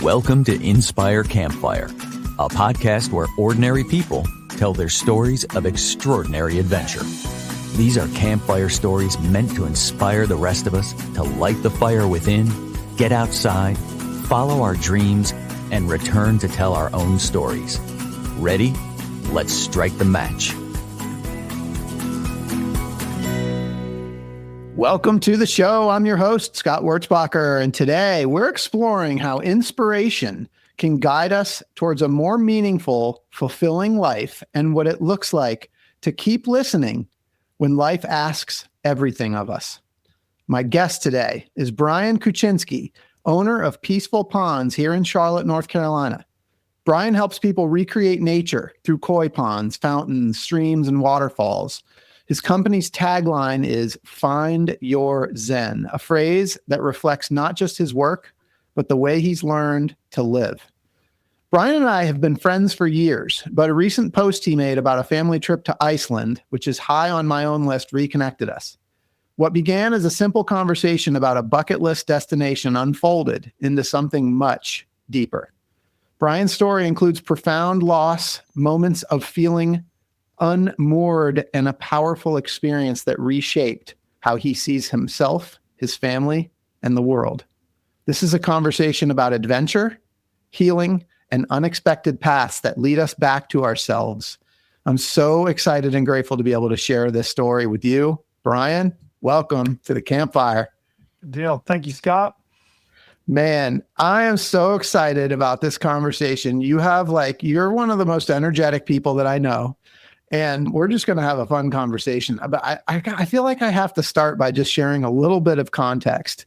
Welcome to Inspire Campfire, a podcast where ordinary people tell their stories of extraordinary adventure. These are campfire stories meant to inspire the rest of us to light the fire within, get outside, follow our dreams, and return to tell our own stories. Ready? Let's strike the match. Welcome to the show. I'm your host, Scott Wurzbacher, and today we're exploring how inspiration can guide us towards a more meaningful, fulfilling life and what it looks like to keep listening when life asks everything of us. My guest today is Brian Kuchinski, owner of Peaceful Ponds here in Charlotte, North Carolina. Brian helps people recreate nature through koi ponds, fountains, streams, and waterfalls. His company's tagline is "Find Your Zen," a phrase that reflects not just his work, but the way he's learned to live. Brian and I have been friends for years, but a recent post he made about a family trip to Iceland, which is high on my own list, reconnected us. What began as a simple conversation about a bucket list destination unfolded into something much deeper. Brian's story includes profound loss, moments of feeling unmoored, and a powerful experience that reshaped how he sees himself, his family, and the world. This is a conversation about adventure, healing, and unexpected paths that lead us back to ourselves. I'm so excited and grateful to be able to share this story with you. Brian, welcome to the campfire. Good deal. Thank you, Scott. Man, I am so excited about this conversation. You're one of the most energetic people that I know. And we're just going to have a fun conversation. But I feel like I have to start by just sharing a little bit of context.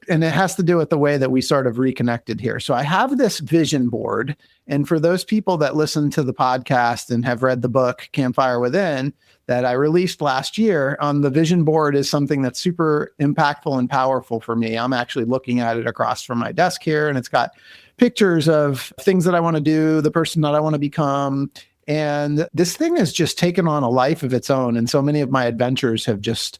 And it has to do with the way that we sort of reconnected here. So I have this vision board. And for those people that listen to the podcast and have read the book, Campfire Within, that I released last year, on the vision board is something that's super impactful and powerful for me. I'm actually looking at it across from my desk here. And it's got pictures of things that I want to do, the person that I want to become. And this thing has just taken on a life of its own. And so many of my adventures have just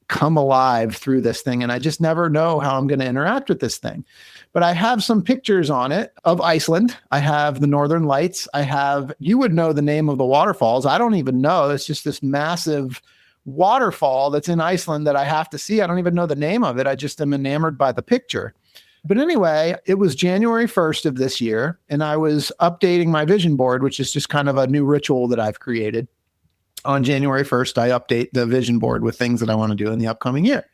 come alive through this thing. And I just never know how I'm going to interact with this thing. But I have some pictures on it of Iceland. I have the Northern Lights. You would know the name of the waterfalls. I don't even know. It's just this massive waterfall that's in Iceland that I have to see. I don't even know the name of it. I just am enamored by the picture. But anyway, it was January 1st of this year, and I was updating my vision board, which is just kind of a new ritual that I've created. On January 1st, I update the vision board with things that I want to do in the upcoming year.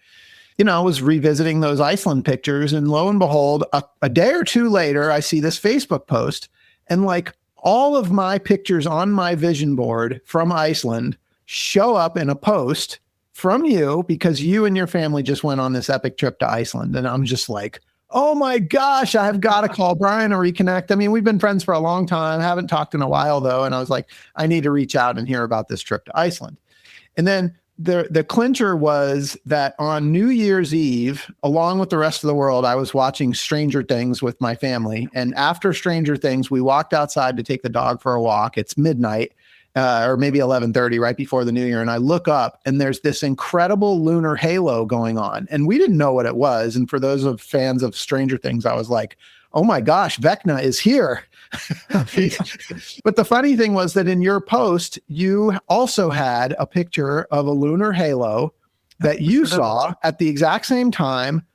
I was revisiting those Iceland pictures, and lo and behold, a day or two later, I see this Facebook post, and all of my pictures on my vision board from Iceland show up in a post from you because you and your family just went on this epic trip to Iceland. And I'm just like, oh my gosh, I've got to call Brian to reconnect. I mean, we've been friends for a long time. Haven't talked in a while though. And I was like, I need to reach out and hear about this trip to Iceland. And then the clincher was that on New Year's Eve, along with the rest of the world, I was watching Stranger Things with my family. And after Stranger Things, we walked outside to take the dog for a walk. It's midnight. Or maybe 11:30 right before the new year. And I look up and there's this incredible lunar halo going on. And we didn't know what it was. And for those of fans of Stranger Things, I was like, oh my gosh, Vecna is here. But the funny thing was that in your post, you also had a picture of a lunar halo that you saw at the exact same time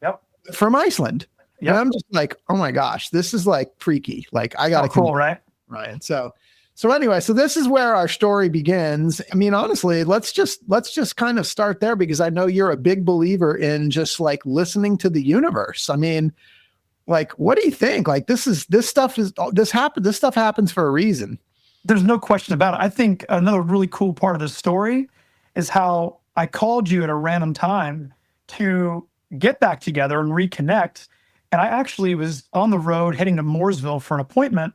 from Iceland. Yep. And I'm just like, oh my gosh, this is freaky. I got to cool, right? Right. So anyway, so this is where our story begins. I mean, honestly, let's just kind of start there because I know you're a big believer in just listening to the universe. I mean, what do you think? This stuff happens for a reason. There's no question about it. I think another really cool part of this story is how I called you at a random time to get back together and reconnect. And I actually was on the road heading to Mooresville for an appointment.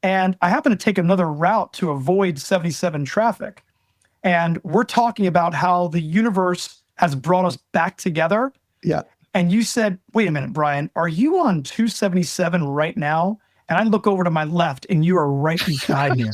And I happened to take another route to avoid 77 traffic. And we're talking about how the universe has brought us back together. Yeah. And you said, wait a minute, Brian, are you on 277 right now? And I look over to my left and you are right beside me.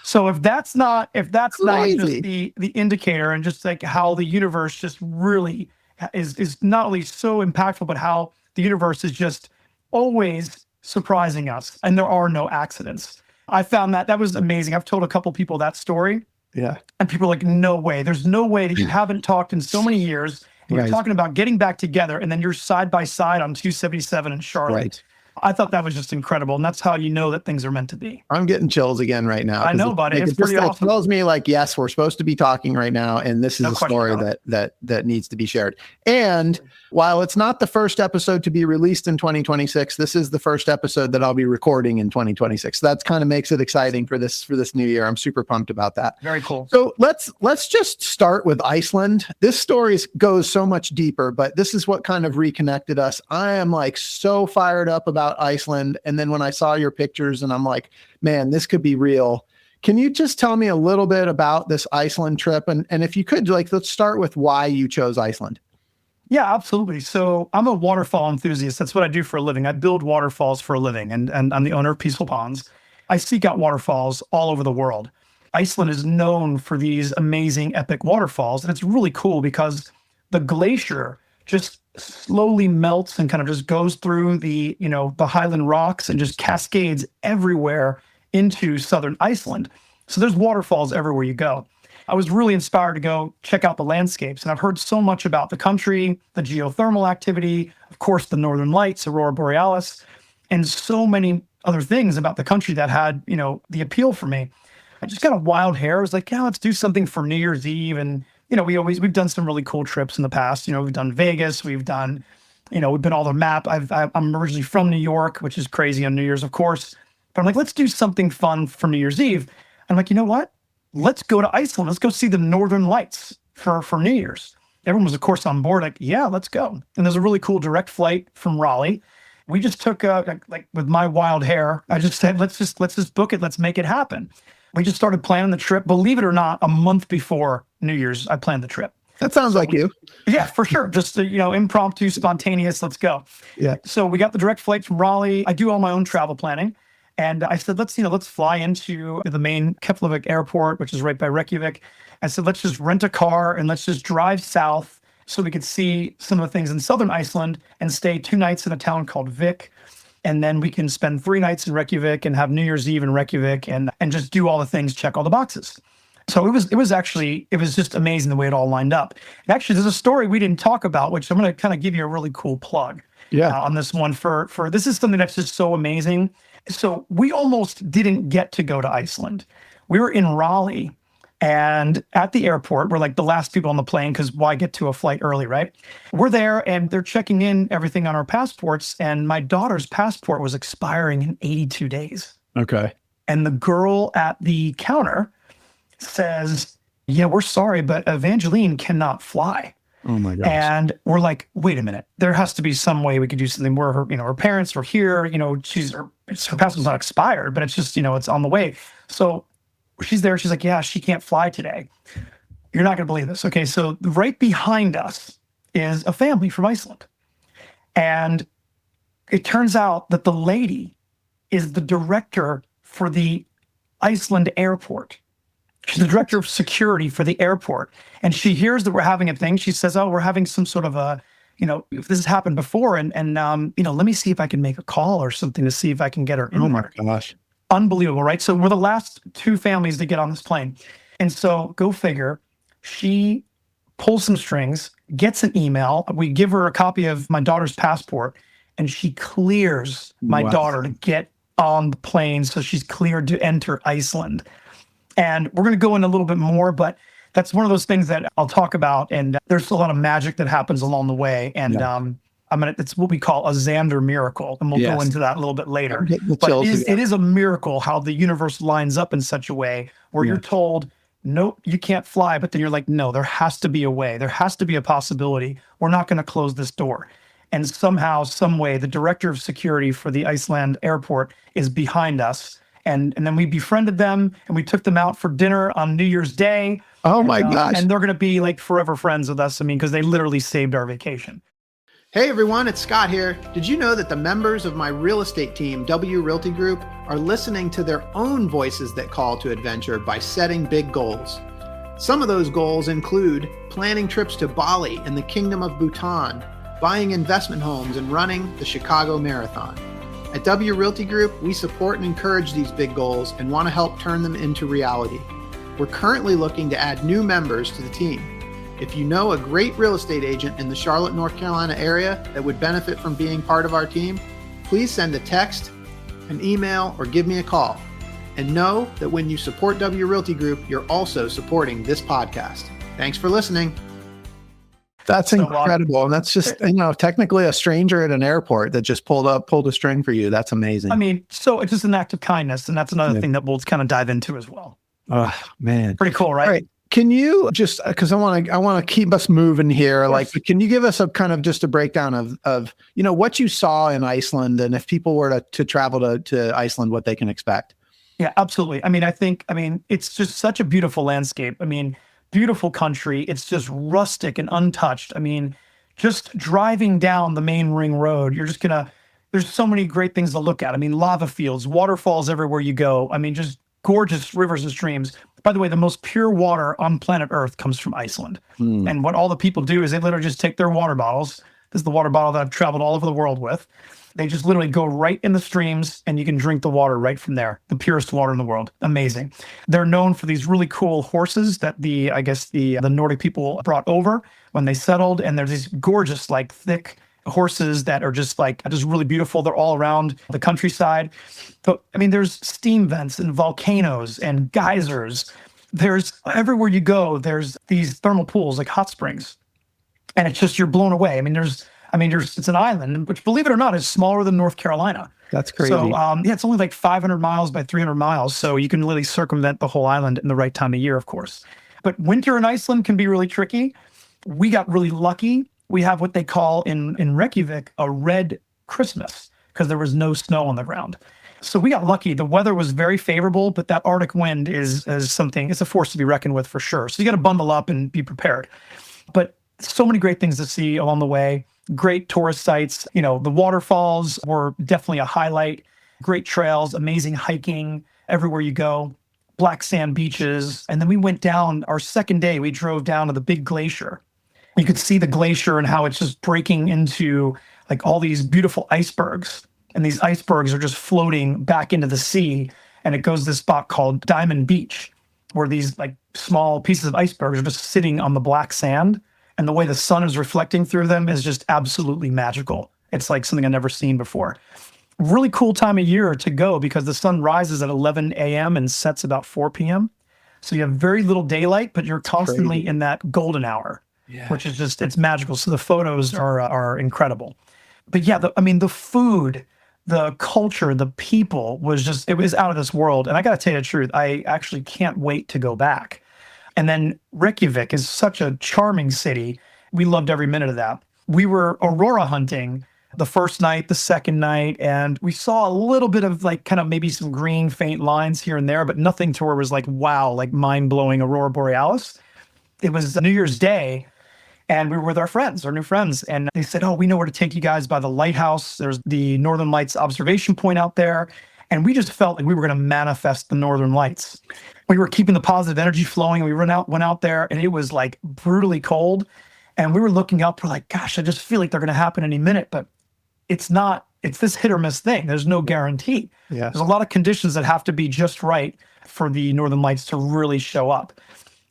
So if that's not just the indicator and just how the universe just really is not only so impactful, but how the universe is just always surprising us, and there are no accidents. I found that was amazing. I've told a couple people that story. Yeah. And people are like, no way. There's no way that you haven't talked in so many years. And you're talking about getting back together, and then you're side by side on 277 in Charlotte. Right. I thought that was just incredible. And that's how you know that things are meant to be. I'm getting chills again right now. I know, buddy. It's pretty awesome. It tells me like, yes, we're supposed to be talking right now. And this is a story that needs to be shared. And while it's not the first episode to be released in 2026, this is the first episode that I'll be recording in 2026. That kind of makes it exciting for this new year. I'm super pumped about that. Very cool. So let's just start with Iceland. This story goes so much deeper, but this is what kind of reconnected us. I am like so fired up about Iceland. And then when I saw your pictures and I'm like, man, this could be real. Can you just tell me a little bit about this Iceland trip? And if you could, like, let's start with why you chose Iceland. Yeah, absolutely. So I'm a waterfall enthusiast. That's what I do for a living. I build waterfalls for a living, and I'm the owner of Peaceful Ponds. I seek out waterfalls all over the world. Iceland is known for these amazing, epic waterfalls. And it's really cool because the glacier just slowly melts and kind of just goes through the Highland rocks and just cascades everywhere into southern Iceland. So there's waterfalls everywhere you go. I was really inspired to go check out the landscapes, and I've heard so much about the country, the geothermal activity, of course, the Northern Lights, Aurora Borealis, and so many other things about the country that had, the appeal for me. I just got a wild hair. I was like, yeah, let's do something for New Year's Eve. And we've done some really cool trips in the past. We've done Vegas, we've been all the map. I'm originally from New York, which is crazy on New Year's, of course. But I'm like, let's do something fun for New Year's Eve. I'm like, you know what? Let's go to Iceland. Let's go see the Northern Lights for New Year's. Everyone was, of course, on board. Like, yeah, let's go. And there's a really cool direct flight from Raleigh. We just took like with my wild hair, I just said, let's just book it. Let's make it happen. We just started planning the trip. Believe it or not, a month before New Year's, I planned the trip. That sounds like you. Yeah, for sure. Just, impromptu, spontaneous, let's go. Yeah. So we got the direct flight from Raleigh. I do all my own travel planning. And I said, let's fly into the main Keflavik airport, which is right by Reykjavik. I said, let's just rent a car and let's just drive south so we could see some of the things in southern Iceland and stay 2 nights in a town called Vik. And then we can spend 3 nights in Reykjavik and have New Year's Eve in Reykjavik and just do all the things, check all the boxes. So it was just amazing the way it all lined up. And actually, there's a story we didn't talk about, which I'm going to kind of give you a really cool plug on this one for this is something that's just so amazing. So we almost didn't get to go to Iceland. We were in Raleigh, and at the airport, we're like the last people on the plane because why get to a flight early, right? We're there, and they're checking in everything on our passports, and my daughter's passport was expiring in 82 days. Okay. And the girl at the counter says, yeah, we're sorry, but Evangeline cannot fly. Oh my gosh. And we're like, wait a minute, there has to be some way we could do something where her parents are here, her passport's not expired, but it's just, it's on the way. So she's there. She's like, yeah, she can't fly today. You're not going to believe this. Okay. So right behind us is a family from Iceland. And it turns out that the lady is the director for the Iceland airport. She's the director of security for the airport. And she hears that we're having a thing. She says, oh, we're having some sort of if this has happened before. And let me see if I can make a call or something to see if I can get her in. Oh my gosh. Unbelievable, right? So we're the last 2 families to get on this plane. And so go figure, she pulls some strings, gets an email. We give her a copy of my daughter's passport, and she clears my daughter to get on the plane. So she's cleared to enter Iceland. And we're going to go in a little bit more, but that's one of those things that I'll talk about. And there's a lot of magic that happens along the way. And it's what we call a Xander miracle. And we'll go into that a little bit later. But it is a miracle how the universe lines up in such a way where you're told, nope, you can't fly. But then you're like, no, there has to be a way. There has to be a possibility. We're not going to close this door. And somehow, some way, the director of security for the Iceland airport is behind us. And then we befriended them, and we took them out for dinner on New Year's Day. Oh my gosh. And they're going to be like forever friends with us. Because they literally saved our vacation. Hey everyone, it's Scott here. Did you know that the members of my real estate team, W Realty Group, are listening to their own voices that call to adventure by setting big goals? Some of those goals include planning trips to Bali and the Kingdom of Bhutan, buying investment homes, and running the Chicago Marathon. At W Realty Group, we support and encourage these big goals and want to help turn them into reality. We're currently looking to add new members to the team. If you know a great real estate agent in the Charlotte, North Carolina area that would benefit from being part of our team, please send a text, an email, or give me a call. And know that when you support W Realty Group, you're also supporting this podcast. Thanks for listening. That's incredible. And that's just, technically a stranger at an airport that just pulled a string for you. That's amazing. I mean, so it's just an act of kindness. And that's another thing that we'll kind of dive into as well. Oh, man. Pretty cool, right? All right. Can you just, because I want to keep us moving here, yes. Can you give us a kind of just a breakdown of what you saw in Iceland, and if people were to travel to Iceland, what they can expect? Yeah, absolutely. I mean, it's just such a beautiful landscape. I mean, beautiful country. It's just rustic and untouched. I mean, just driving down the main ring road, there's so many great things to look at. I mean, lava fields, waterfalls everywhere you go. I mean, just gorgeous rivers and streams. By the way, the most pure water on planet Earth comes from Iceland. And what all the people do is they literally just take their water bottles. This is the water bottle that I've traveled all over the world with. They just literally go right in the streams and you can drink the water right from there. The purest water in the world. Amazing. They're known for these really cool horses that the Nordic people brought over when they settled. And there's these gorgeous, thick horses that are just really beautiful. They're all around the countryside. But I mean, there's steam vents and volcanoes and geysers. There's everywhere you go, there's these thermal pools, like hot springs. And it's just, you're blown away. It's an island, which, believe it or not, is smaller than North Carolina. That's crazy. So, it's only 500 miles by 300 miles. So you can literally circumvent the whole island in the right time of year, of course. But winter in Iceland can be really tricky. We got really lucky. We have what they call in Reykjavik a red Christmas because there was no snow on the ground. So we got lucky. The weather was very favorable, but that Arctic wind is something, it's a force to be reckoned with for sure. So you got to bundle up and be prepared. But so many great things to see along the way. Great tourist sites. The waterfalls were definitely a highlight. Great trails, amazing hiking everywhere you go. Black sand beaches. And then we went down, our second day, we drove down to the big glacier. You could see the glacier and how it's just breaking into all these beautiful icebergs. And these icebergs are just floating back into the sea. And it goes to this spot called Diamond Beach, where these small pieces of icebergs are just sitting on the black sand. And the way the sun is reflecting through them is just absolutely magical. It's like something I've never seen before. Really cool time of year to go because the sun rises at 11 a.m. and sets about 4 p.m. So you have very little daylight, but you're constantly in that golden hour, which is just, it's magical. So the photos are incredible. But yeah, the food, the culture, the people it was out of this world. And I got to tell you the truth, I actually can't wait to go back. And then Reykjavik is such a charming city. We loved every minute of that. We were aurora hunting the first night, the second night, and we saw a little bit of kind of maybe some green faint lines here and there, but nothing to where it was wow, mind-blowing aurora borealis. It was New Year's Day, and we were with our new friends, and they said, oh, we know where to take you guys by the lighthouse. There's the Northern Lights observation point out there. And we just felt like we were going to manifest the Northern Lights. We were keeping the positive energy flowing. We went out there, and it was brutally cold. And we were looking up. We're like, gosh, I just feel like they're going to happen any minute. But it's not. It's this hit or miss thing. There's no guarantee. Yes. There's a lot of conditions that have to be just right for the Northern Lights to really show up.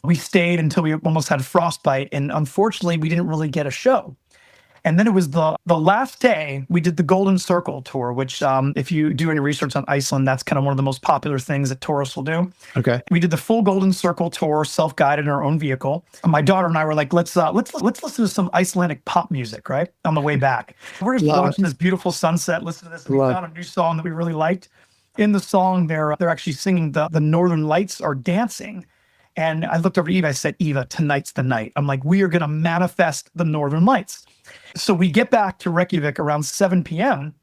We stayed until we almost had frostbite. And unfortunately, we didn't really get a show. And then it was the last day we did the Golden Circle tour, which if you do any research on Iceland, that's kind of one of the most popular things that tourists will do. Okay. We did the full Golden Circle tour, self-guided in our own vehicle. And my daughter and I were like, let's listen to some Icelandic pop music, right? On the way back. We're just watching this beautiful sunset, listen to this. And we found a new song that we really liked. In the song, they're actually singing the Northern Lights are dancing. And I looked over to Eva, I said, Eva, tonight's the night. I'm like, we are going to manifest the Northern Lights. So we get back to Reykjavik around 7 p.m.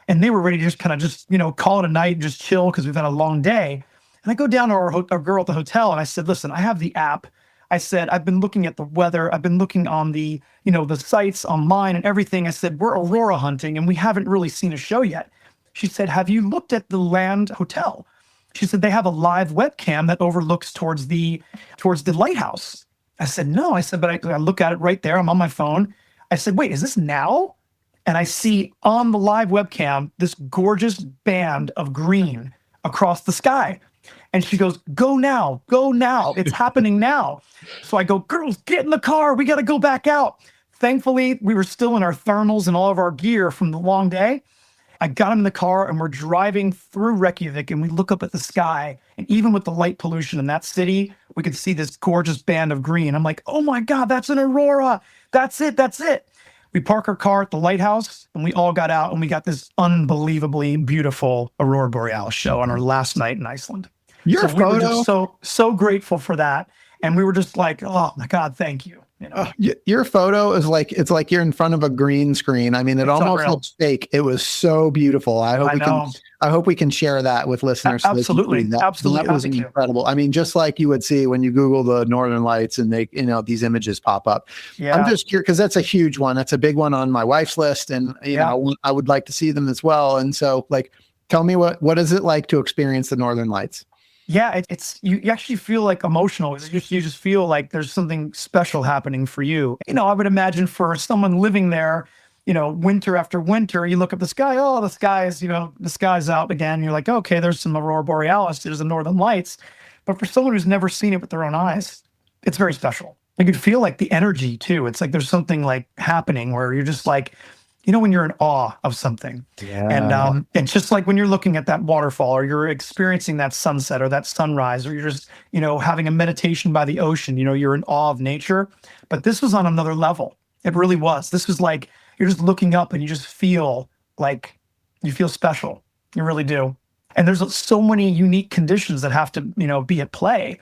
and they were ready to just kind of call it a night and just chill because we've had a long day. And I go down to our girl at the hotel and I said, listen, I have the app. I said, I've been looking at the weather. I've been looking on the sites online and everything. I said, we're aurora hunting and we haven't really seen a show yet. She said, have you looked at the Land Hotel? She said, they have a live webcam that overlooks towards the lighthouse. I said, no. I said, but I look at it right there. I'm on my phone. I said, wait, is this now? and I see on the live webcam this gorgeous band of green across the sky. And she goes, go now, it's happening now. So I go, girls, get in the car, we got to go back out. Thankfully, we were still in our thermals and all of our gear from the long day. I got in the car and we're driving through Reykjavik, and we look up at the sky, and even with the light pollution in that city, we could see this gorgeous band of green. I'm like, oh my God, that's an aurora. That's it. We park our car at the lighthouse, and we all got out, and we got this unbelievably beautiful aurora borealis show on our last night in Iceland. Your So we were photo, just so grateful for that. And we were just like, oh my God, thank you. You know? your photo is like, it's like you're in front of a green screen. I mean, it almost unreal. looks fake. It was so beautiful. I hope we can share that with listeners. So Absolutely. Absolutely. That was Happy to. incredible. I mean, just like you would see when you Google the Northern Lights and they, these images pop up. Yeah. I'm just curious because that's a huge one. That's a big one on my wife's list. And, I would like to see them as well. And so like, tell me what is it like to experience the Northern Lights? Yeah, it's you actually feel like emotional. You just feel like there's something special happening for you. I would imagine for someone living there, winter after winter, you look up the sky, oh, the sky's out again. You're like, okay, there's some aurora borealis, there's the Northern Lights. But for someone who's never seen it with their own eyes, it's very special. You could feel like the energy too. It's like there's something like happening where you're just like, when you're in awe of something. Yeah. And just like when you're looking at that waterfall, or you're experiencing that sunset or that sunrise, or you're just, having a meditation by the ocean, you're in awe of nature. But this was on another level. It really was. This was like, you're just looking up and you just feel like you feel special. You really do. And there's so many unique conditions that have to, be at play,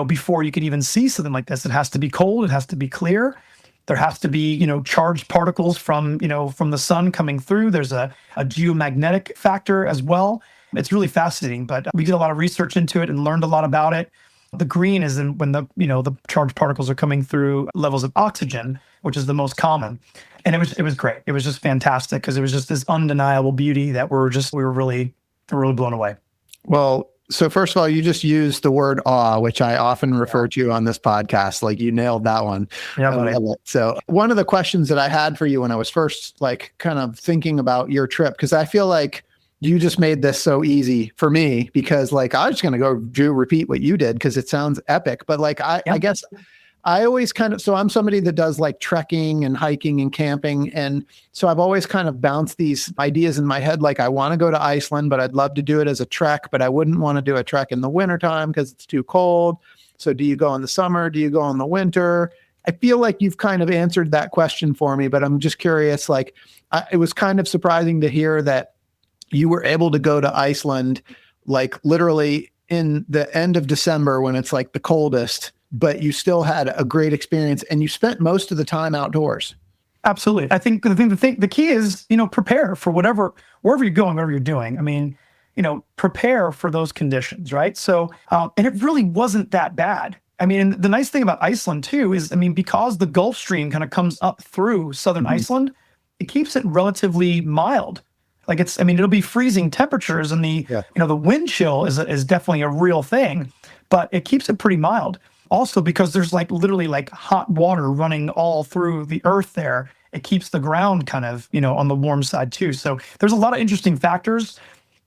before you could even see something like this. It has to be cold. It has to be clear. There has to be, charged particles from the sun coming through. There's a geomagnetic factor as well. It's really fascinating, but we did a lot of research into it and learned a lot about it. The green is when the charged particles are coming through levels of oxygen, which is the most common. And it was great. It was just fantastic because it was just this undeniable beauty that we were really blown away. Well, so first of all, you just used the word awe, which I often refer to on this podcast. Like you nailed that one. Yeah, buddy. So one of the questions that I had for you when I was first like kind of thinking about your trip, because I feel like you just made this so easy for me because like I was just going to go repeat what you did because it sounds epic. But like I guess I always so I'm somebody that does like trekking and hiking and camping. And so I've always kind of bounced these ideas in my head. Like I want to go to Iceland, but I'd love to do it as a trek, but I wouldn't want to do a trek in the wintertime because it's too cold. So do you go in the summer? Do you go in the winter? I feel like you've kind of answered that question for me, but I'm just curious, like it was kind of surprising to hear that you were able to go to Iceland, like literally in the end of December when it's like the coldest, but you still had a great experience and you spent most of the time outdoors. Absolutely. I think the key is, prepare for wherever you're going, whatever you're doing. I mean, prepare for those conditions, right? So, and it really wasn't that bad. I mean, and the nice thing about Iceland too is, because the Gulf Stream kind of comes up through southern Iceland, it keeps it relatively mild. Like it'll be freezing temperatures and the wind chill is definitely a real thing, but it keeps it pretty mild. Also, because there's like literally like hot water running all through the earth there, it keeps the ground kind of, on the warm side too. So there's a lot of interesting factors.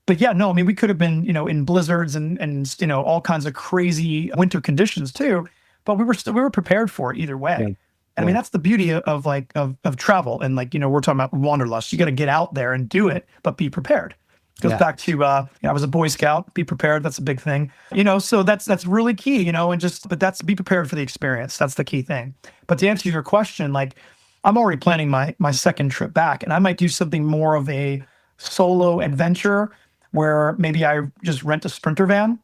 But yeah, no, we could have been, in blizzards and all kinds of crazy winter conditions too. But we were prepared for it either way. Yeah. And that's the beauty of travel. And we're talking about Wanderlust. You got to get out there and do it, but be prepared. Goes back to, I was a Boy Scout, be prepared. That's a big thing, so that's really key, but that's be prepared for the experience. That's the key thing. But to answer your question, like I'm already planning my second trip back, and I might do something more of a solo adventure where maybe I just rent a Sprinter van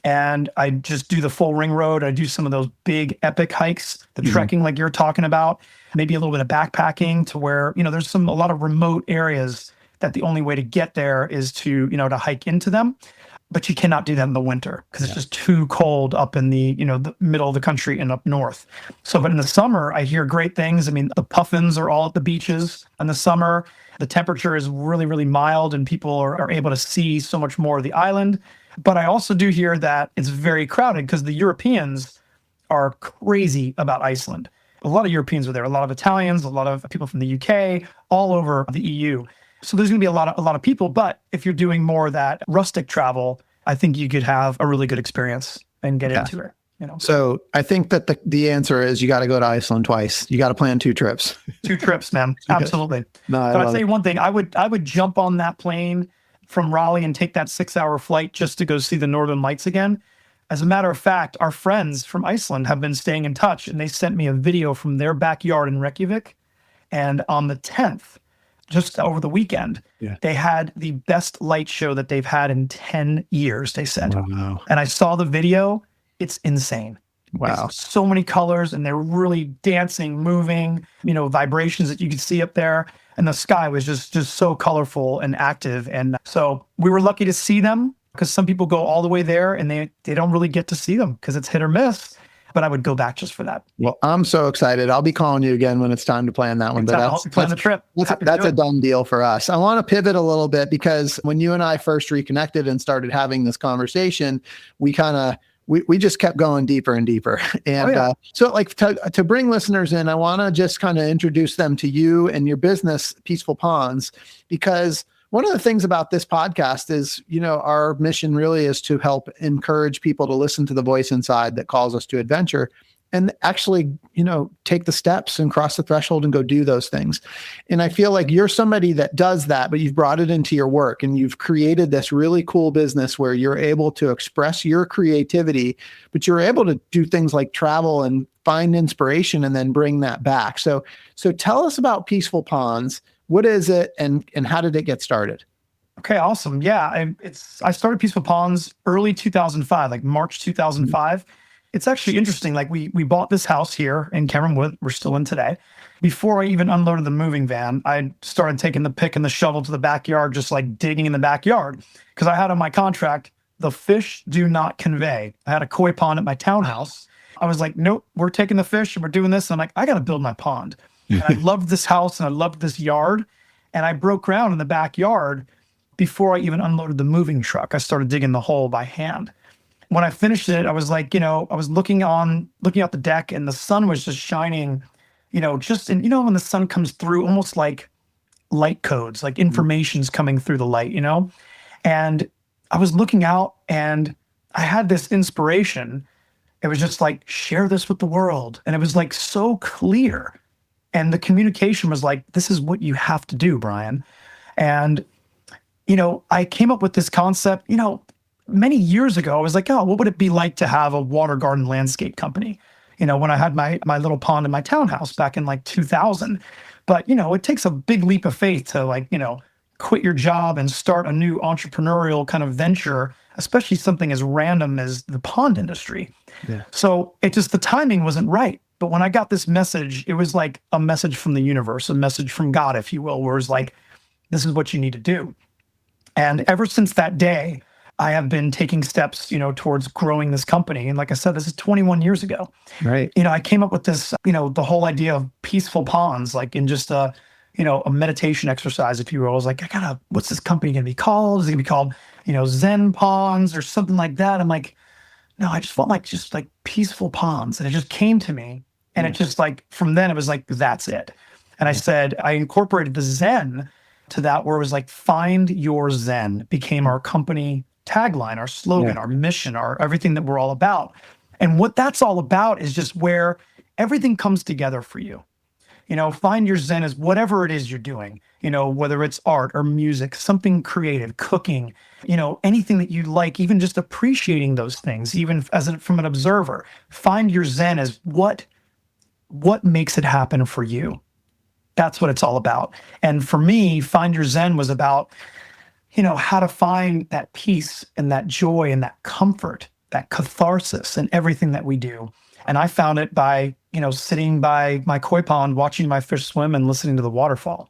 and I just do the full ring road. I do some of those big epic hikes, the trekking like you're talking about, maybe a little bit of backpacking to where, there's a lot of remote areas that the only way to get there is to, to hike into them. But you cannot do that in the winter because it's just too cold up in the, the middle of the country and up north. So, but in the summer, I hear great things. The puffins are all at the beaches in the summer. The temperature is really, really mild and people are able to see so much more of the island. But I also do hear that it's very crowded because the Europeans are crazy about Iceland. A lot of Europeans are there, a lot of Italians, a lot of people from the UK, all over the EU. So there's going to be a lot of people. But if you're doing more of that rustic travel, I think you could have a really good experience and get into it. So I think that the answer is you got to go to Iceland twice. You got to plan 2 trips. 2 trips, man. Absolutely. No, but I'll tell you one thing. I would jump on that plane from Raleigh and take that 6-hour flight just to go see the Northern Lights again. As a matter of fact, our friends from Iceland have been staying in touch, and they sent me a video from their backyard in Reykjavik. And on the 10th, just over the weekend, they had the best light show that they've had in 10 years, they said. Wow. And I saw the video. It's insane. Wow. It's so many colors, and they're really dancing, moving, vibrations that you could see up there. And the sky was just so colorful and active. And so we were lucky to see them, because some people go all the way there and they don't really get to see them because it's hit or miss. But I would go back just for that. Well, I'm so excited. I'll be calling you again when it's time to plan that one. Exactly. But plan the trip. That's a done deal for us. I want to pivot a little bit, because when you and I first reconnected and started having this conversation, we just kept going deeper and deeper. And so like to bring listeners in, I want to just kind of introduce them to you and your business, Peaceful Ponds, because one of the things about this podcast is, our mission really is to help encourage people to listen to the voice inside that calls us to adventure, and actually, take the steps and cross the threshold and go do those things. And I feel like you're somebody that does that, but you've brought it into your work, and you've created this really cool business where you're able to express your creativity, but you're able to do things like travel and find inspiration and then bring that back. So tell us about Peaceful Ponds. What is it, and how did it get started? Okay, awesome. Yeah, I started Peaceful Ponds early 2005, like March 2005. It's actually interesting. Like we bought this house here in Cameron Wood. We're still in today. Before I even unloaded the moving van, I started taking the pick and the shovel to the backyard, just like digging in the backyard, because I had on my contract, the fish do not convey. I had a koi pond at my townhouse. I was like, nope, we're taking the fish and we're doing this. And I'm like, I got to build my pond. And I loved this house and I loved this yard. And I broke ground in the backyard before I even unloaded the moving truck. I started digging the hole by hand. When I finished it, I was like, I was looking out the deck, and the sun was just shining, when the sun comes through, almost like light codes, like information's coming through the light, And I was looking out, and I had this inspiration. It was just like, share this with the world. And it was like so clear. And the communication was like, this is what you have to do, Brian. And, I came up with this concept, many years ago. I was like, oh, what would it be like to have a water garden landscape company? When I had my little pond in my townhouse back in like 2000. But, it takes a big leap of faith to quit your job and start a new entrepreneurial kind of venture, especially something as random as the pond industry. Yeah. So the timing wasn't right. But when I got this message, it was like a message from the universe, a message from God, if you will, where it's like, this is what you need to do. And ever since that day, I have been taking steps, towards growing this company. And like I said, this is 21 years ago. Right. I came up with this, the whole idea of Peaceful Ponds, like in just a meditation exercise, if you will. I was like, what's this company going to be called? Is it going to be called, Zen Ponds or something like that? I'm like, no, I just felt like Peaceful Ponds. And it just came to me. And it just from then it was like, that's it. And I said, I incorporated the Zen to that, where it was like, find your Zen became our company tagline, our slogan, our mission, our everything that we're all about. And what that's all about is just where everything comes together for you. Find your Zen is whatever it is you're doing, whether it's art or music, something creative, cooking, anything that you like, even just appreciating those things, even from an observer. Find your Zen as what makes it happen for you. That's what it's all about. And for me, Find Your Zen was about, how to find that peace and that joy and that comfort, that catharsis in everything that we do. And I found it by, sitting by my koi pond, watching my fish swim and listening to the waterfall.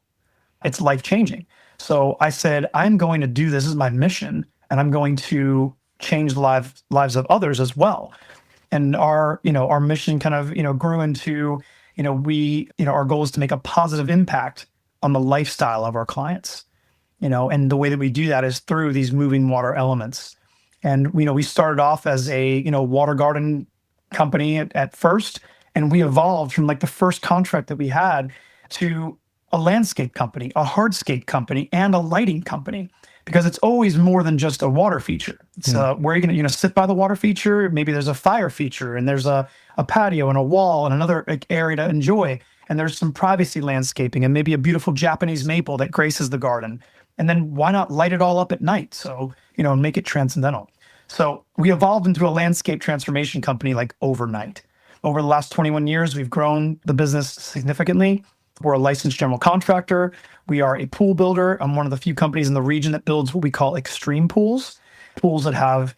It's life-changing. So I said, I'm going to do this as my mission, and I'm going to change the lives of others as well. And our mission kind of, grew into, our goal is to make a positive impact on the lifestyle of our clients, and the way that we do that is through these moving water elements. And, we started off as a, water garden company at first, And we evolved from like the first contract that we had to a landscape company, a hardscape company, and a lighting company, because it's always more than just a water feature. It's where you're going to sit by the water feature. Maybe there's a fire feature, and there's a patio and a wall and another area to enjoy. And there's some privacy landscaping and maybe a beautiful Japanese maple that graces the garden. And then why not light it all up at night? So, and make it transcendental. So we evolved into a landscape transformation company like overnight. Over the last 21 years, we've grown the business significantly. We're a licensed general contractor. We are a pool builder. I'm one of the few companies in the region that builds what we call extreme pools that have,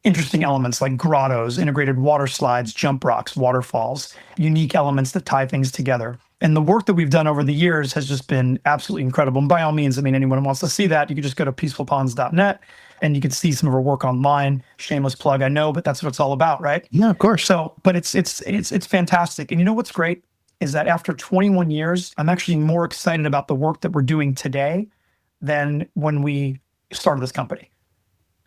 interesting elements like grottos, integrated water slides, jump rocks, waterfalls, unique elements that tie things together. And the work that we've done over the years has just been absolutely incredible. And by all means, anyone who wants to see that, you can just go to peacefulponds.net and you can see some of our work online. Shameless plug, I know, but that's what it's all about, right? Yeah, of course. So, but it's fantastic. And you know what's great is that after 21 years, I'm actually more excited about the work that we're doing today than when we started this company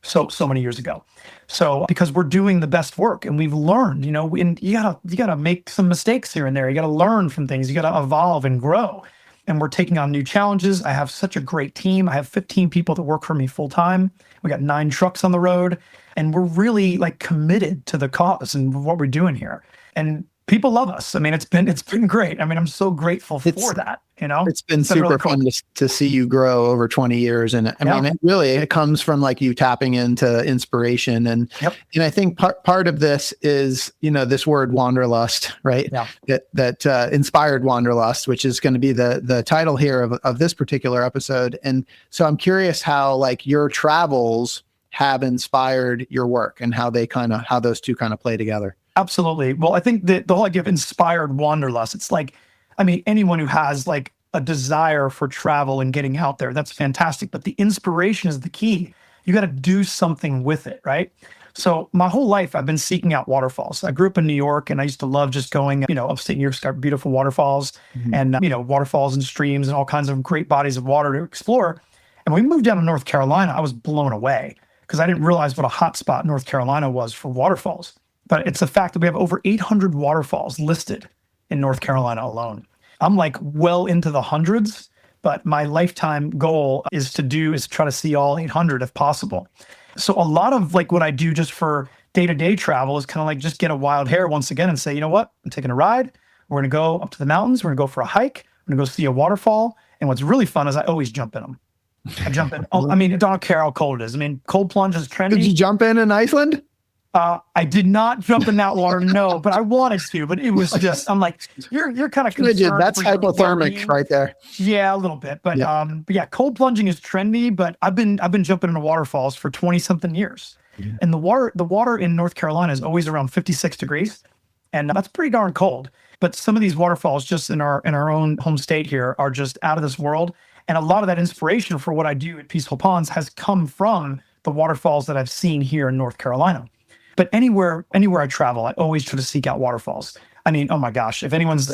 so many years ago. So because we're doing the best work and we've learned, and you gotta make some mistakes here and there. You gotta learn from things. You gotta evolve and grow. And we're taking on new challenges. I have such a great team. I have 15 people that work for me full time. We got 9 trucks on the road, and we're really like committed to the cause and what we're doing here. And people love us. It's been great. I'm so grateful for that. It's been super really cool. fun to see you grow over 20 years. And it comes from like you tapping into inspiration. And I think part of this is, this word Wanderlust, right? Yeah. That inspired Wanderlust, which is going to be the title here of this particular episode. And so I'm curious how like your travels have inspired your work and how those two kind of play together. Absolutely. Well, I think the whole idea of inspired Wanderlust, it's like, anyone who has like a desire for travel and getting out there, that's fantastic. But the inspiration is the key. You got to do something with it, right? So my whole life, I've been seeking out waterfalls. I grew up in New York, and I used to love just going, upstate New York's got beautiful waterfalls and, waterfalls and streams and all kinds of great bodies of water to explore. And when we moved down to North Carolina, I was blown away because I didn't realize what a hot spot North Carolina was for waterfalls. But it's the fact that we have over 800 waterfalls listed in North Carolina alone. I'm like well into the hundreds, but my lifetime goal is to try to see all 800 if possible. So a lot of like what I do just for day-to-day travel is kind of like just get a wild hair once again and say, you know what, I'm taking a ride. We're going to go up to the mountains. We're going to go for a hike. We're going to go see a waterfall. And what's really fun is I always jump in them. I jump in. I don't care how cold it is. Cold plunge is trendy. Did you jump in Iceland? I did not jump in that water, no, but I wanted to. But it was just, I'm like, you're kind of concerned. That's hypothermic right there. Yeah, a little bit. But yeah, cold plunging is trendy. But I've been jumping into waterfalls for 20 something years, and the water in North Carolina is always around 56 degrees, and that's pretty darn cold. But some of these waterfalls, just in our own home state here, are just out of this world. And a lot of that inspiration for what I do at Peaceful Ponds has come from the waterfalls that I've seen here in North Carolina. But anywhere I travel, I always try to seek out waterfalls. Oh my gosh, if anyone is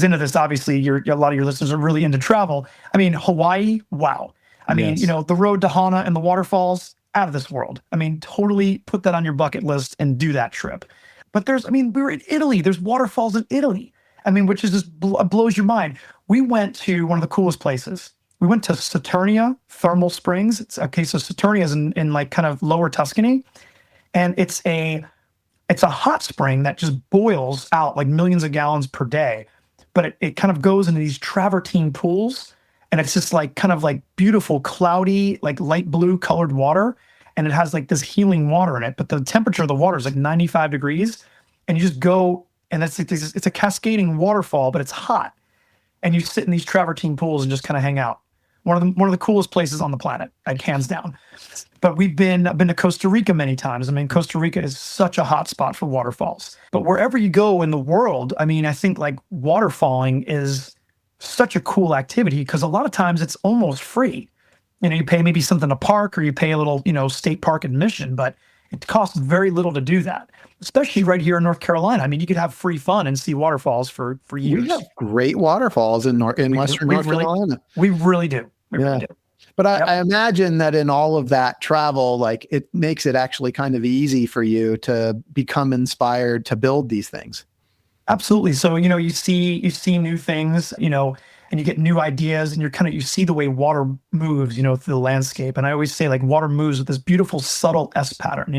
into this, obviously a lot of your listeners are really into travel. Hawaii, wow. The road to Hana and the waterfalls, out of this world. Totally put that on your bucket list and do that trip. But we were in Italy. There's waterfalls in Italy. Which is just blows your mind. We went to one of the coolest places. We went to Saturnia Thermal Springs. So Saturnia is in like kind of lower Tuscany. And it's a hot spring that just boils out like millions of gallons per day. But it kind of goes into these travertine pools. And it's just like kind of like beautiful, cloudy, like light blue colored water. And it has like this healing water in it. But the temperature of the water is like 95 degrees. And you just go, and it's a cascading waterfall, but it's hot. And you sit in these travertine pools and just kind of hang out. One of the coolest places on the planet, like hands down. But I've been to Costa Rica many times. Costa Rica is such a hot spot for waterfalls. But wherever you go in the world, I think like waterfalling is such a cool activity because a lot of times it's almost free. You pay maybe something to park or you pay a little, state park admission, but it costs very little to do that, especially right here in North Carolina. You could have free fun and see waterfalls for years. We have great waterfalls in Western North Carolina. We really do. We really do. But Yep. I imagine that in all of that travel, like it makes it actually kind of easy for you to become inspired to build these things. Absolutely. So, you see new things, and you get new ideas, and you see the way water moves, through the landscape. And I always say like water moves with this beautiful subtle S pattern,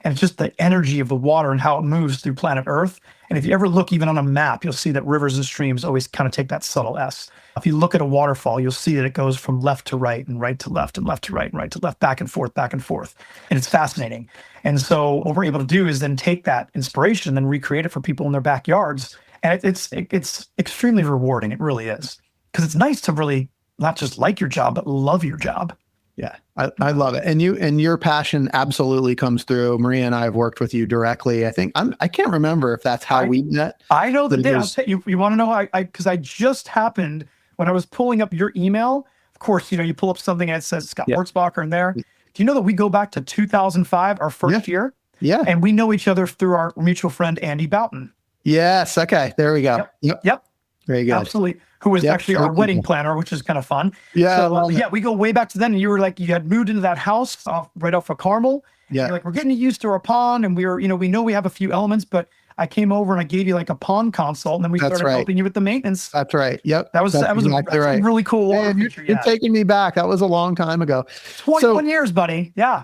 and it's just the energy of the water and how it moves through planet Earth. And if you ever look even on a map, you'll see that rivers and streams always kind of take that subtle S. If you look at a waterfall, you'll see that it goes from left to right and right to left and left to right and right to left, back and forth, back and forth. And it's fascinating. And so what we're able to do is then take that inspiration and recreate it for people in their backyards. And it's extremely rewarding. It really is. Because it's nice to really not just like your job, but love your job. Yeah, I love it. And your passion absolutely comes through. Maria and I have worked with you directly. I think I can't remember if that's how we met. I know that I'll tell you want to know how because I just happened when I was pulling up your email. Of course, you pull up something and it says Scott Wurzbacher in there. Do you know that we go back to 2005, our first year? Yeah. And we know each other through our mutual friend, Andy Boughton. Yes. Okay. There we go. Yep. Very good. Absolutely. Who was actually our wedding planner, which is kind of fun. Yeah. So, we go way back to then. And you were like, you had moved into that house right off of Carmel. Yeah. You're like, we're getting used to our pond. And we know we have a few elements, but I came over and I gave you like a pond consult. And then we started helping you with the maintenance. That's right. Yep. That was exactly right. Really cool. You're taking me back. That was a long time ago. 21 years, buddy. Yeah.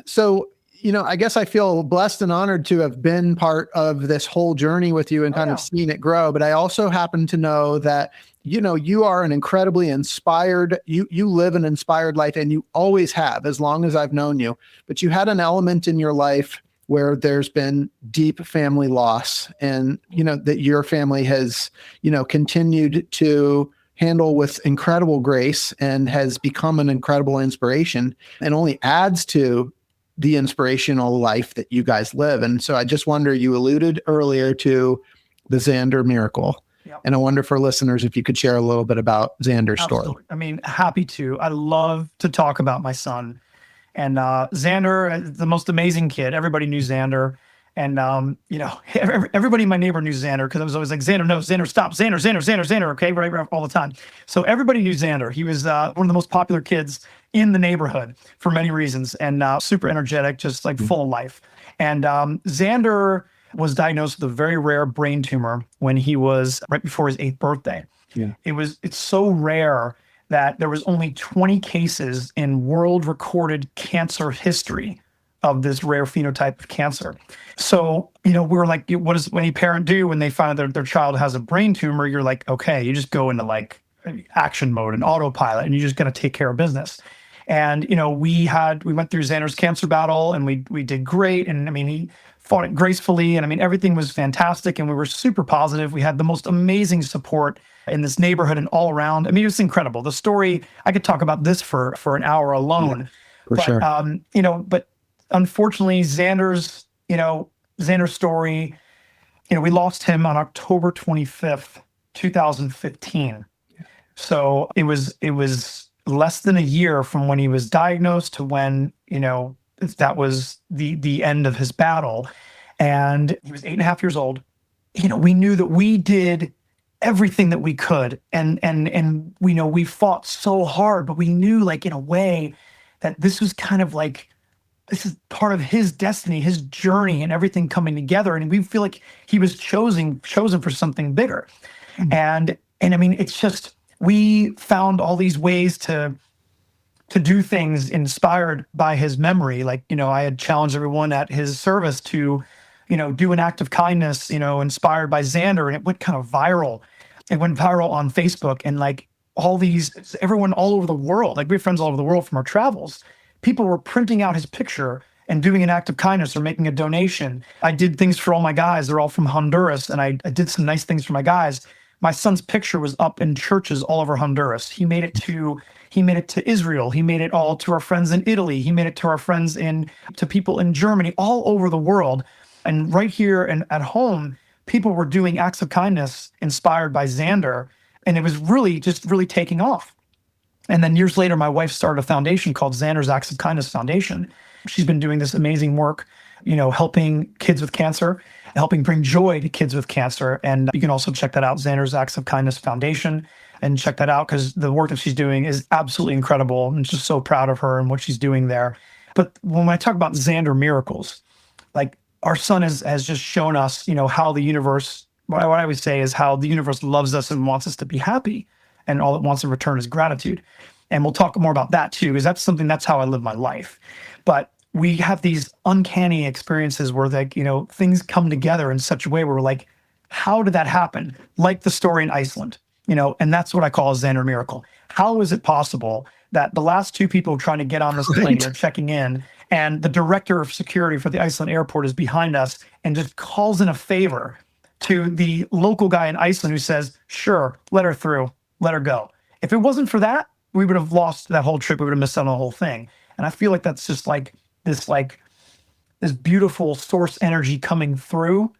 So, I guess I feel blessed and honored to have been part of this whole journey with you and kind of seen it grow. But I also happen to know that, you are an incredibly inspired, you live an inspired life, and you always have, as long as I've known you. But you had an element in your life where there's been deep family loss, and, that your family has, continued to handle with incredible grace and has become an incredible inspiration, and only adds to the inspirational life that you guys live. And so I just wonder, you alluded earlier to the Xander miracle. Yep. And I wonder for listeners, if you could share a little bit about Xander's story. I mean, happy to. I love to talk about my son. And Xander, the most amazing kid. Everybody knew Xander. And, everybody in my neighbor knew Xander, because I was always like, Xander, no, Xander, stop, Xander, okay, right, all the time. So everybody knew Xander. He was one of the most popular kids in the neighborhood for many reasons, and super energetic, just like full of life. And Xander was diagnosed with a very rare brain tumor when he was right before his 8th birthday. Yeah. It's so rare that there was only 20 cases in world recorded cancer history of this rare phenotype of cancer. So, we were like, what does any parent do when they find that their child has a brain tumor? You're like, okay, you just go into like action mode and autopilot, and you're just going to take care of business. And, we went through Xander's cancer battle, and we did great. And I mean, he fought it gracefully. And I mean, everything was fantastic. And we were super positive. We had the most amazing support in this neighborhood and all around. I mean, it was incredible. The story, I could talk about this for an hour alone. Sure. But unfortunately, Xander's story, we lost him on October 25th, 2015. So it was less than a year from when he was diagnosed to when, that was the end of his battle. And he was 8.5 years old. We knew that we did everything that we could. And we fought so hard, but we knew, like, in a way, that this was kind of like, this is part of his destiny, his journey, and everything coming together. And we feel like he was chosen for something bigger. Mm-hmm. And I mean, it's just, we found all these ways to do things inspired by his memory. Like, I had challenged everyone at his service to, do an act of kindness, inspired by Xander, and it went kind of viral. It went viral on Facebook, and like everyone all over the world, like we have friends all over the world from our travels, people were printing out his picture and doing an act of kindness or making a donation. I did things for all my guys. They're all from Honduras, and I did some nice things for my guys. My son's picture was up in churches all over Honduras. He made it to Israel. He made it all to our friends in Italy. He made it to our friends to people in Germany, all over the world. And right here and at home, people were doing acts of kindness inspired by Xander. And it was really taking off. And then years later, my wife started a foundation called Xander's Acts of Kindness Foundation. She's been doing this amazing work, helping kids with cancer, helping bring joy to kids with cancer. And you can also check that out, Xander's Acts of Kindness Foundation. and check that out because the work that she's doing is absolutely incredible. I'm just so proud of her and what she's doing there. But when I talk about Xander miracles, like our son has just shown us, how the universe, what I would say is how the universe loves us and wants us to be happy. And all it wants in return is gratitude. And we'll talk more about that too, because that's how I live my life. But we have these uncanny experiences where things come together in such a way where we're like, how did that happen? Like the story in Iceland, and that's what I call a Xander miracle. How is it possible that the last two people trying to get on this plane are checking in, and the director of security for the Iceland airport is behind us and just calls in a favor to the local guy in Iceland who says, sure, let her through, let her go. If it wasn't for that, we would have lost that whole trip. We would have missed out on the whole thing. And I feel like that's just this beautiful source energy coming through.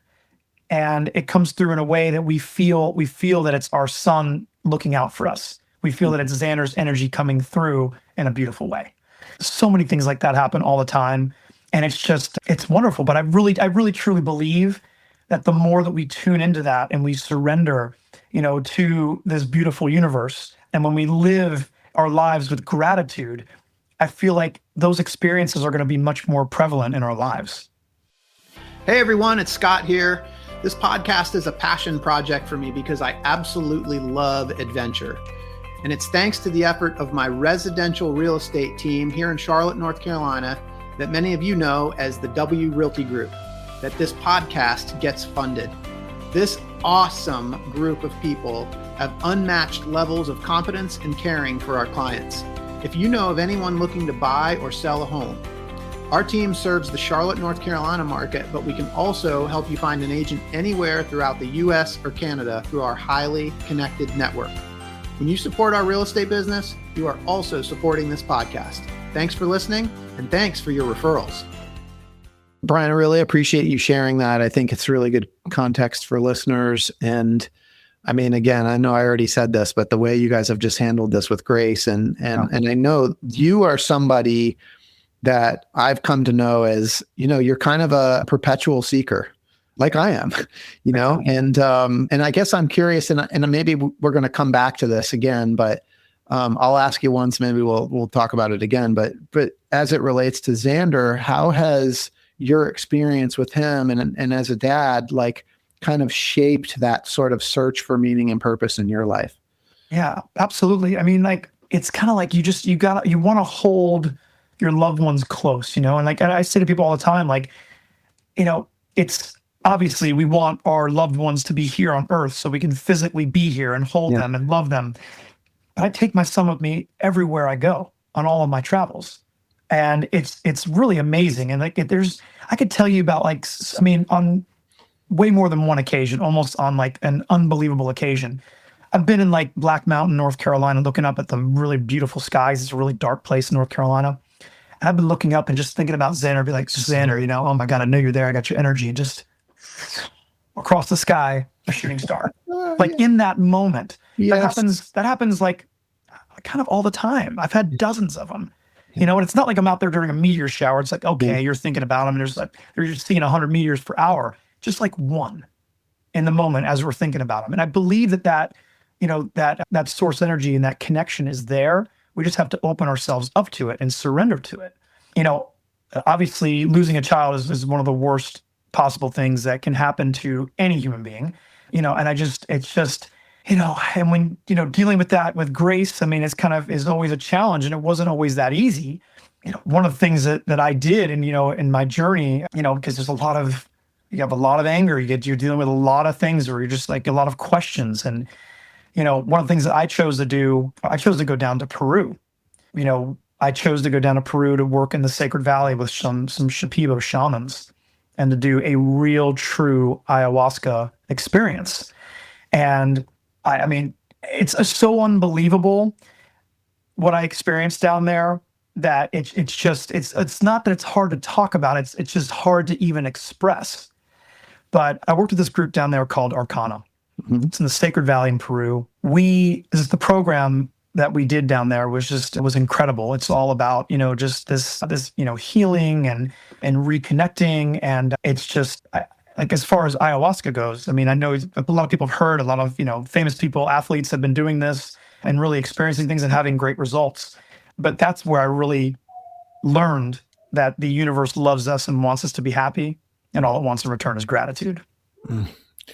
And it comes through in a way that we feel that it's our son looking out for us. We feel that it's Xander's energy coming through in a beautiful way. So many things like that happen all the time. And it's wonderful. But I really truly believe that the more that we tune into that and we surrender, to this beautiful universe, and when we live our lives with gratitude, I feel like those experiences are going to be much more prevalent in our lives. Hey everyone, it's Scott here. This podcast is a passion project for me because I absolutely love adventure. And it's thanks to the effort of my residential real estate team here in Charlotte, North Carolina, that many of you know as the W Realty Group, that this podcast gets funded. This awesome group of people have unmatched levels of competence and caring for our clients. If you know of anyone looking to buy or sell a home, our team serves the Charlotte, North Carolina market, but we can also help you find an agent anywhere throughout the US or Canada through our highly connected network. When you support our real estate business, you are also supporting this podcast. Thanks for listening, and thanks for your referrals. Brian, I really appreciate you sharing that. I think it's really good context for listeners. And I mean, again, I know I already said this, but the way you guys have just handled this with grace, and I know you are somebody that I've come to know as, you're kind of a perpetual seeker, like I am, and I guess I'm curious, and maybe we're going to come back to this again, but I'll ask you once, maybe we'll talk about it again, but as it relates to Xander, how has your experience with him and as a dad, kind of shaped that sort of search for meaning and purpose in your life? Yeah, absolutely. I mean, it's kind of like you want to hold your loved ones close, and I say to people all the time, it's obviously we want our loved ones to be here on earth so we can physically be here and hold them and love them. But I take my son with me everywhere I go on all of my travels. And it's really amazing. And I could tell you about on way more than one occasion, almost on an unbelievable occasion. I've been in Black Mountain, North Carolina, looking up at the really beautiful skies. It's a really dark place in North Carolina. And I've been looking up and just thinking about Xander, be like, Xander, oh my God, I know you're there. I got your energy. And just across the sky, a shooting star. In that moment, yes. that happens kind of all the time. I've had dozens of them. And it's not like I'm out there during a meteor shower. It's like, okay, you're thinking about them. And they're just seeing 100 meteors per hour, just one in the moment as we're thinking about them. And I believe that source energy and that connection is there. We just have to open ourselves up to it and surrender to it. Obviously losing a child is one of the worst possible things that can happen to any human being, and and when, dealing with that with grace, I mean, is always a challenge, and it wasn't always that easy. One of the things that I did in my journey, because you have a lot of anger, you're dealing with a lot of things where you're just a lot of questions. And, one of the things that I chose to do, I chose to go down to Peru. I chose to go down to Peru to work in the Sacred Valley with some Shipibo shamans and to do a real true ayahuasca experience. And I mean, it's so unbelievable what I experienced down there that it's not that it's hard to talk about. It's just hard to even express. But I worked with this group down there called Arcana. Mm-hmm. It's in the Sacred Valley in Peru. The program that we did down there was incredible. It's all about, just this healing and reconnecting. And it's just, like as far as ayahuasca goes, I mean, I know a lot of people have heard, a lot of, famous people, athletes have been doing this and really experiencing things and having great results. But that's where I really learned that the universe loves us and wants us to be happy, and all it wants in return is gratitude.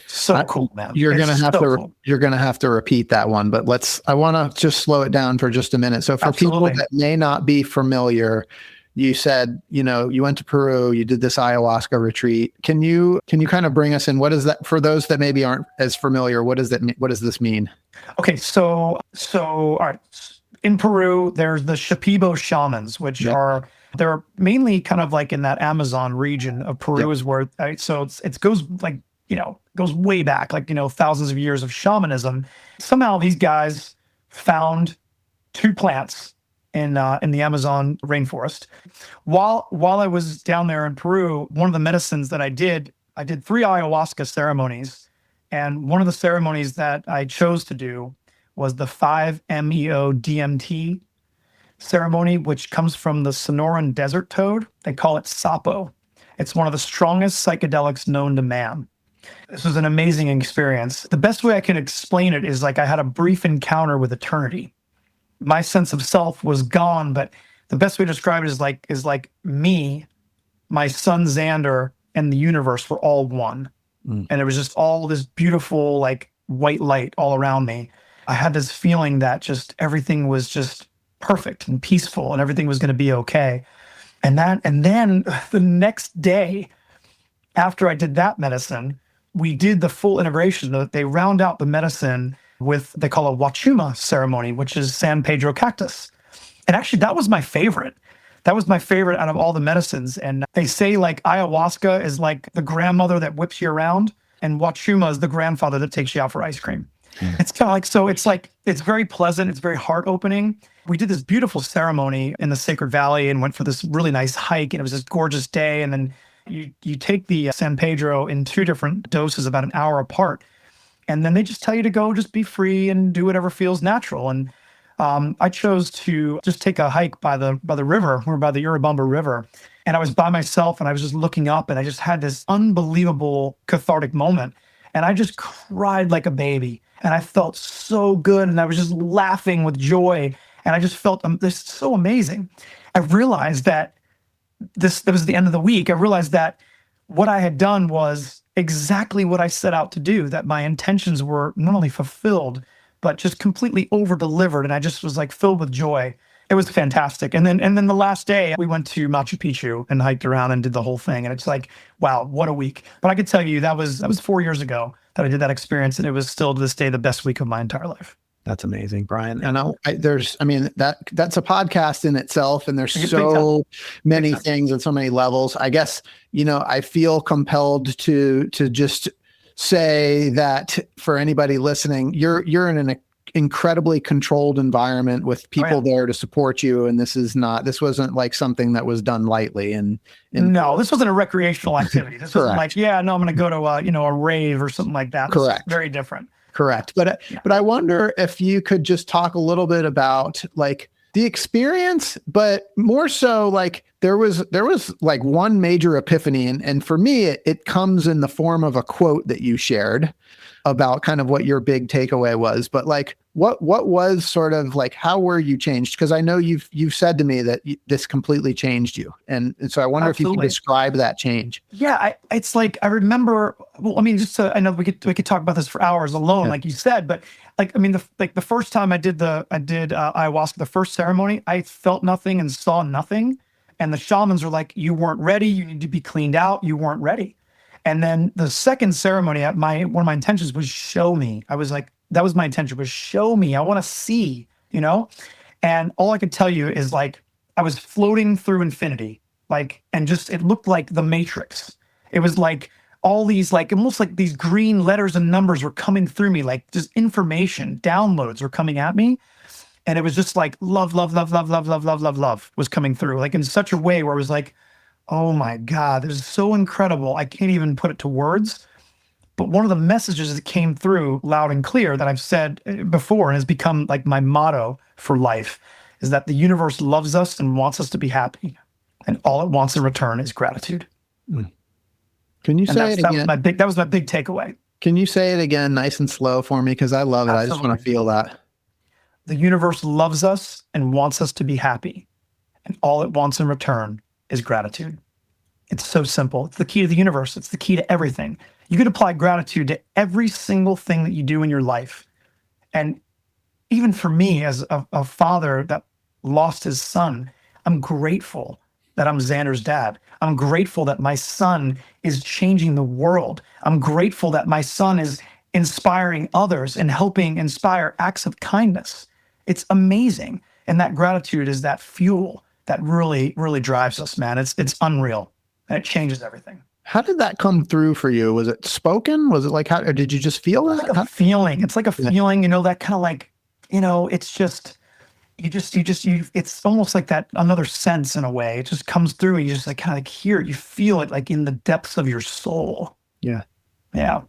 So cool, man. You're It's gonna have so to cool. you're gonna have to repeat that one, but I want to just slow it down for just a minute. So for Absolutely. people that may not be familiar, you said, you went to Peru, you did this ayahuasca retreat. Can you kind of bring us in? What is that for those that maybe aren't as familiar? What does this mean? Okay, so all right. In Peru, there's the Shipibo shamans, which they're mainly kind of like in that Amazon region of Peru is where, so it goes like, goes way back, like, thousands of years of shamanism. Somehow these guys found two plants in the Amazon rainforest. While I was down there in Peru, one of the medicines that I did 3 ayahuasca ceremonies. And one of the ceremonies that I chose to do was the 5-MeO DMT ceremony, which comes from the Sonoran desert toad. They call it sapo. It's one of the strongest psychedelics known to man. This was an amazing experience. The best way I can explain it is like I had a brief encounter with eternity. My sense of self was gone, but the best way to describe it is like me, my son Xander, and the universe were all one. And it was just all this beautiful, like white light all around me. I had this feeling that just everything was just perfect and peaceful and everything was going to be okay. And then the next day after I did that medicine, we did the full integration. They round out the medicine with, they call a wachuma ceremony, which is San Pedro cactus. And actually that was my favorite. That was my favorite out of all the medicines. And they say like ayahuasca is like the grandmother that whips you around, and wachuma is the grandfather that takes you out for ice cream. It's kind of like, so it's like, it's very pleasant. It's very heart opening. We did this beautiful ceremony in the Sacred Valley and went for this really nice hike. And it was this gorgeous day. And then you take the San Pedro in 2 different doses about an hour apart. And then they just tell you to go just be free and do whatever feels natural. And I chose to just take a hike by the river. We were by the Urubamba River. And I was by myself and I was just looking up and I just had this unbelievable cathartic moment. And I just cried like a baby. And I felt so good. And I was just laughing with joy. And I just felt this so amazing. I realized that that was the end of the week. I realized that what I had done was exactly what I set out to do, that my intentions were not only fulfilled, but just completely over-delivered. And I just was like filled with joy. It was fantastic. And then the last day we went to Machu Picchu and hiked around and did the whole thing. And it's like, wow, what a week. But I could tell you that was 4 years ago that I did that experience. And it was still to this day the best week of my entire life. That's amazing, Brian. And that's a podcast in itself, and there's so many things and so many levels. I guess, I feel compelled to just say that for anybody listening, you're in an incredibly controlled environment with people there to support you. And this wasn't like something that was done lightly. And no, this wasn't a recreational activity. This wasn't like, I'm going to go to a rave or something like that. Correct. Very different. Correct. But I wonder if you could just talk a little bit about like the experience, but more so like there was like one major epiphany. And for me, it comes in the form of a quote that you shared about kind of what your big takeaway was. But like, what was sort of like, how were you changed? Because I know you've said to me that this completely changed you. And so I wonder if you can describe that change. Yeah, it's like, I remember, well, I mean, I know we could talk about this for hours alone, like you said, but like, I mean, the first time I did ayahuasca, the first ceremony, I felt nothing and saw nothing. And the shamans were like, you weren't ready. You need to be cleaned out. You weren't ready. And then the second ceremony, one of my intentions was show me. I was like, that was my intention, was show me. I want to see, And all I could tell you is like, I was floating through infinity, like, and just, it looked like the Matrix. It was like all these, like, almost like these green letters and numbers were coming through me, like just information, downloads were coming at me. And it was just like love, love, love, love, love, love, love, love, love was coming through, like in such a way where it was like, oh my God, this is so incredible. I can't even put it to words. But one of the messages that came through loud and clear that I've said before and has become like my motto for life is that the universe loves us and wants us to be happy. And all it wants in return is gratitude. Can you And say it again? that was my big takeaway. Can you say it again nice and slow for me? Because I love it. Absolutely. I just want to feel that. The universe loves us and wants us to be happy. And all it wants in return is gratitude. It's so simple. It's the key to the universe. It's the key to everything. You could apply gratitude to every single thing that you do in your life. And even for me, as a father that lost his son, I'm grateful that I'm Xander's dad. I'm grateful that my son is changing the world. I'm grateful that my son is inspiring others and helping inspire acts of kindness. It's amazing. And that gratitude is that fuel that really, really drives us, man. It's unreal. And it changes everything. How did that come through for you? Was it spoken? Was it like, how, or did you just feel that? It's like a feeling. It's like a feeling, that kind of like, it's just, it's almost like that another sense in a way. It just comes through and you just like kind of like hear it. You feel it like in the depths of your soul. Yeah. Yeah.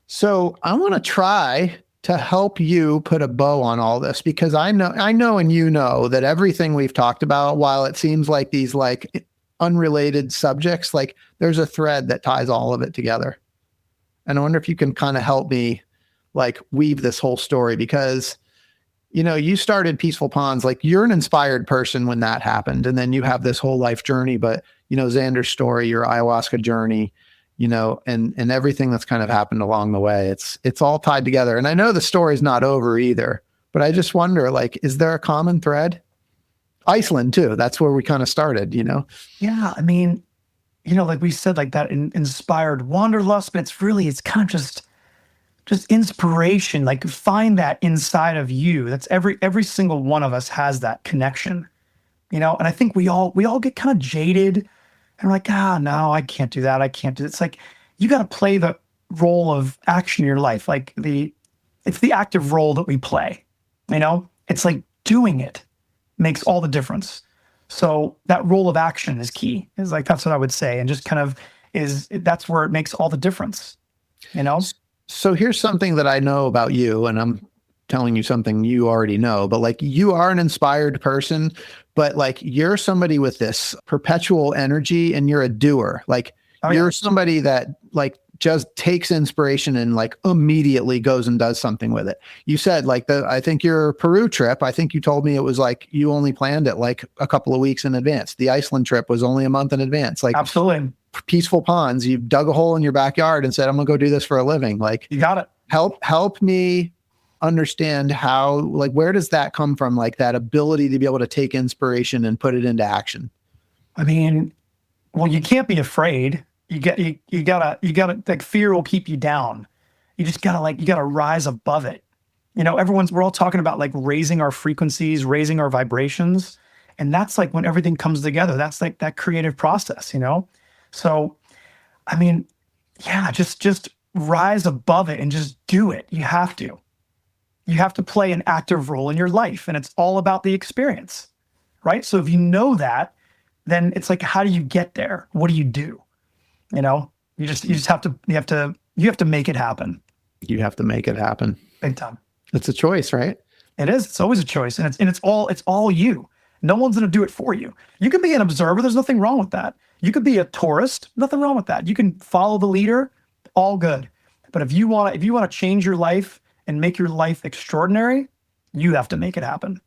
So I want to try to help you put a bow on all this, because I know, and that everything we've talked about, while it seems like these like unrelated subjects, like there's a thread that ties all of it together. And I wonder if you can kind of help me like weave this whole story, because you started Peaceful Ponds, like you're an inspired person when that happened. And then you have this whole life journey, but Xander's story, your ayahuasca journey, and everything that's kind of happened along the way, it's all tied together. And I know the story's not over either, but I just wonder, like, is there a common thread? Iceland too. That's where we kind of started, Yeah. I mean, like we said, like that inspired Wanderlust, but it's kind of just inspiration. Like find that inside of you. That's every single one of us has that connection, and I think we all get kind of jaded and we're like, no, I can't do that. I can't do it. It's like, you got to play the role of action in your life. Like it's the active role that we play, it's like doing it makes all the difference. So that role of action is key. Is like, that's what I would say. And just kind of that's where it makes all the difference, So here's something that I know about you, and I'm telling you something you already know, but like you are an inspired person, but like you're somebody with this perpetual energy and you're a doer. Like you're somebody that like just takes inspiration and like immediately goes and does something with it. You said like I think your Peru trip, I think you told me it was like you only planned it like a couple of weeks in advance. The Iceland trip was only a month in advance. Like absolutely. Peaceful Ponds, you dug a hole in your backyard and said, I'm gonna go do this for a living. Like you got it. Help me understand how, like, where does that come from? Like that ability to be able to take inspiration and put it into action. I mean, well, you can't be afraid. You gotta, like, fear will keep you down. You just gotta rise above it. We're all talking about like raising our frequencies, raising our vibrations. And that's like when everything comes together. That's like that creative process, So, I mean, yeah, just rise above it and just do it. You have to play an active role in your life, and it's all about the experience, right? So if you know that, then it's like, how do you get there? What do? You just have to make it happen. You have to make it happen. Big time. It's a choice, right? It is. It's always a choice, and it's all you. No one's going to do it for you. You can be an observer. There's nothing wrong with that. You could be a tourist. Nothing wrong with that. You can follow the leader. All good. But if you want to change your life and make your life extraordinary, you have to make it happen.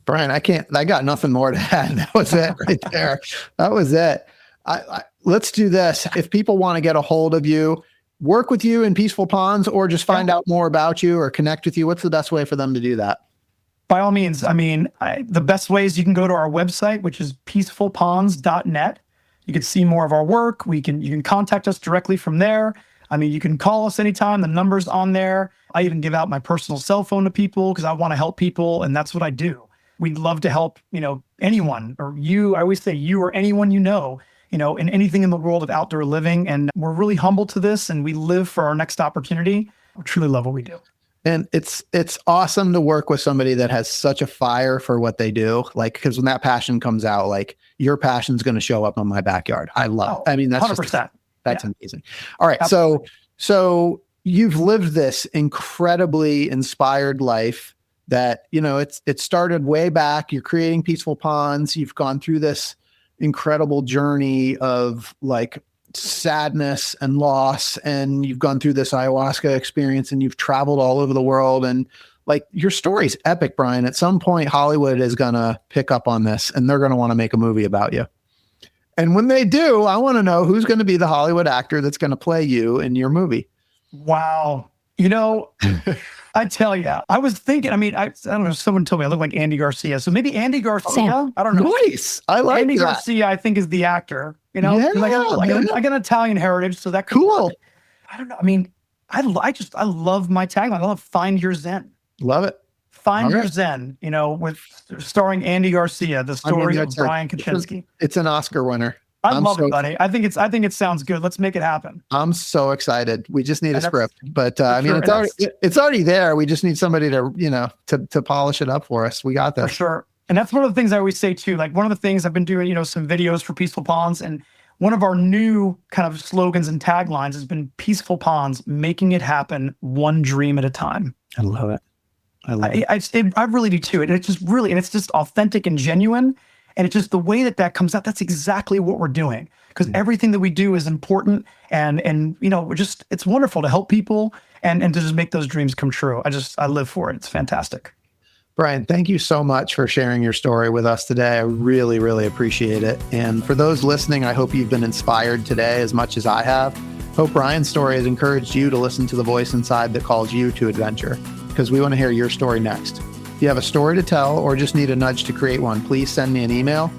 Brian, I got nothing more to add. That was it right there. That was it. Let's do this. If people want to get a hold of you, work with you in Peaceful Ponds, or just find out more about you or connect with you, what's the best way for them to do that? By all means. I mean, the best way is you can go to our website, which is peacefulponds.net. You can see more of our work. You can contact us directly from there. I mean, you can call us anytime. The number's on there. I even give out my personal cell phone to people because I want to help people, and that's what I do. We'd love to help, anyone, or you. I always say you or anyone in anything in the world of outdoor living. And we're really humble to this, and we live for our next opportunity. We truly love what we do. And it's awesome to work with somebody that has such a fire for what they do. Like, because when that passion comes out, like your passion's going to show up on my backyard. I love it. I mean, that's 100%. That's amazing. All right. Absolutely. So you've lived this incredibly inspired life that, it started way back. You're creating Peaceful Ponds. You've gone through this incredible journey of like sadness and loss, and you've gone through this ayahuasca experience, and you've traveled all over the world, and like your story's epic, Brian. At some point, Hollywood is going to pick up on this, and they're going to want to make a movie about you. And when they do, I want to know who's going to be the Hollywood actor that's going to play you in your movie. Wow. I tell you, I was thinking, I don't know, someone told me I look like Andy Garcia. So maybe Andy Garcia. Sam. I don't know. Nice. I like Andy that. Garcia, I think, is the actor. Yeah, like an Italian heritage, so that could cool. work. I don't know. I love my tagline. I love Find Your Zen. Love it. Find Your Zen, with starring Andy Garcia, the story of Brian Kuchinski. It's an Oscar winner. I love it, buddy. I think it sounds good. Let's make it happen. I'm so excited. We just need a script, but it's already there. We just need somebody to polish it up for us. We got this. For sure. And that's one of the things I always say too. Like one of the things I've been doing, some videos for Peaceful Ponds, and one of our new kind of slogans and taglines has been Peaceful Ponds, making it happen one dream at a time. I love it. I really do too. And it's just authentic and genuine. And it's just the way that comes out. That's exactly what we're doing, because everything that we do is important. And it's wonderful to help people and to just make those dreams come true. I live for it. It's fantastic. Brian, thank you so much for sharing your story with us today. I really, really appreciate it. And for those listening, I hope you've been inspired today as much as I have. Hope Brian's story has encouraged you to listen to the voice inside that calls you to adventure, because we want to hear your story next. If you have a story to tell or just need a nudge to create one, please send me an email.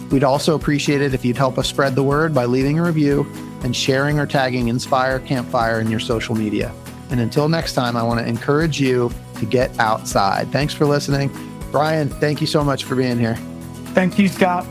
We'd also appreciate it if you'd help us spread the word by leaving a review and sharing or tagging Inspire Campfire in your social media. And until next time, I want to encourage you to get outside. Thanks for listening. Brian, thank you so much for being here. Thank you, Scott.